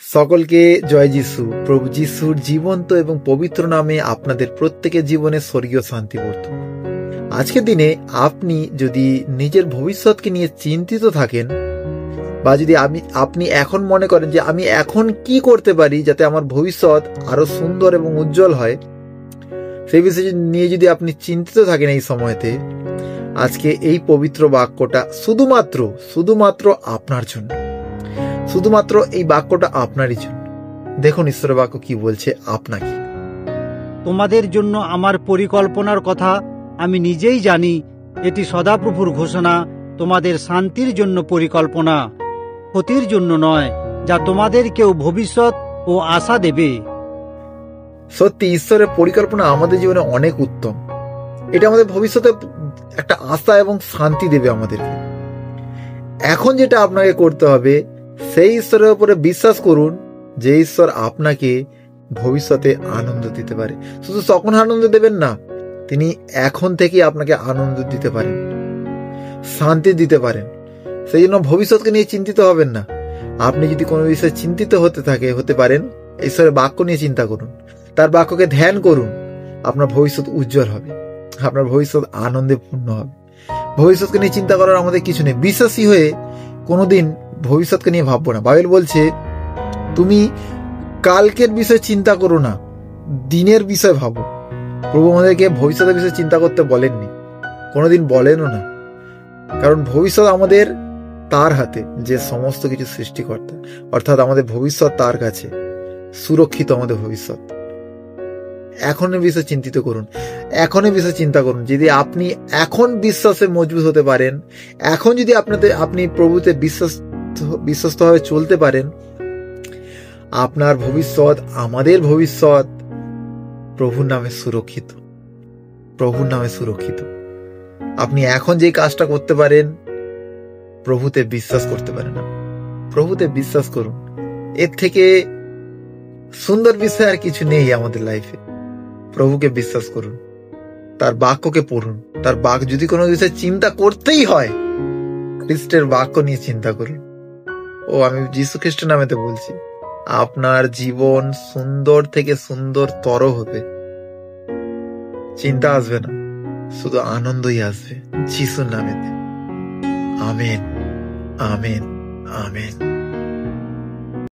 সকলকে জয় যিশু। প্রভু যিশুর জীবন্ত এবং পবিত্র নামে আপনাদের প্রত্যেকের জীবনে স্বর্গীয় শান্তি বর্তুক। আজকের দিনে আপনি যদি নিজের ভবিষ্যৎকে নিয়ে চিন্তিত থাকেন, বা যদি আপনি এখন মনে করেন যে আমি এখন কি করতে পারি যাতে আমার ভবিষ্যৎ আরো সুন্দর এবং উজ্জ্বল হয়, সেই বিষয় নিয়ে যদি আপনি চিন্তিত থাকেন এই সময়তে, আজকে এই পবিত্র বাক্যটা শুধুমাত্র আপনার জন্য, শুধুমাত্র এই বাক্যটা আপনারই জন্য। দেখুন ঈশ্বরের বাক্য কি বলছে আপনাকে। তোমাদের জন্য আমার পরিকল্পনার কথা আমি নিজেই জানি, এটি সদাপ্রভুর ঘোষণা, তোমাদের শান্তির জন্য পরিকল্পনা, ক্ষতির জন্য নয়, যা তোমাদের কেউ ভবিষ্যৎ ও আশা দেবে। সত্যি ঈশ্বরের পরিকল্পনা আমাদের জীবনে অনেক উত্তম। এটা আমাদের ভবিষ্যতে একটা আশা এবং শান্তি দেবে আমাদেরকে। এখন যেটা আপনাকে করতে হবে, সেই ঈশ্বরের উপরে বিশ্বাস করুন যে ঈশ্বর আপনাকে ভবিষ্যতে আনন্দ দিতে পারে। শুধু তখন আনন্দ দেবেন না, তিনি এখন থেকে আপনাকে আনন্দ দিতে পারেন, শান্তি দিতে পারেন। সেই জন্য ভবিষ্যৎকে নিয়ে চিন্তিত হবেন না। আপনি যদি কোনো বিষয়ে চিন্তিত হতে পারেন, ঈশ্বরের বাক্য নিয়ে চিন্তা করুন, তার বাক্যকে ধ্যান করুন। আপনার ভবিষ্যৎ উজ্জ্বল হবে, আপনার ভবিষ্যৎ আনন্দে পূর্ণ হবে। ভবিষ্যৎকে নিয়ে চিন্তা করার আমাদের কিছু নেই। বিশ্বাসী হয়ে কোনোদিন ভবিষ্যৎকে নিয়ে ভাববো না। বাইবেল বলছে তুমি কালকের বিষয়ে চিন্তা করো না, দিনের বিষয় ভাবো। প্রভু আমাদেরকে ভবিষ্যতের বিষয়ে চিন্তা করতে বলেননি, কোনোদিন বলেনও না। কারণ ভবিষ্যৎ আমাদের তার হাতে, যে সমস্ত কিছু সৃষ্টিকর্তা, অর্থাৎ আমাদের ভবিষ্যৎ তার কাছে সুরক্ষিত। আমাদের ভবিষ্যৎ এখনের বিষয়ে চিন্তিত করুন, এখনের বিষয়ে চিন্তা করুন। যদি আপনি এখন বিশ্বাসে মজবুত হতে পারেন, এখন যদি আপনি প্রভুতে বিশ্বস্তভাবে চলতে পারেন, আপনার ভবিষ্যৎ, আমাদের ভবিষ্যৎ প্রভুর নামে সুরক্ষিত, প্রভুর নামে সুরক্ষিত। আপনি এখন যে কাজটা করতে পারেন, প্রভুতে বিশ্বাস করতে পারেন। প্রভুতে বিশ্বাস করুন। এর থেকে সুন্দর বিষয় আর কিছু নেই আমাদের লাইফে। প্রভুকে বিশ্বাস করুন, তার বাক্যকে পড়ুন। তার বাক্য যদি কোনো বিষয়ে চিন্তা করতেই হয়, খ্রিস্টের বাক্য নিয়ে চিন্তা করুন। আমি যীশু খ্রিস্টের নামেতে বলছি, আপনার জীবন সুন্দর থেকে সুন্দরতর হবে। চিন্তা আসবে না, শুধু আনন্দই আসবে যিশুর নামেতে। Amen, amen, amen.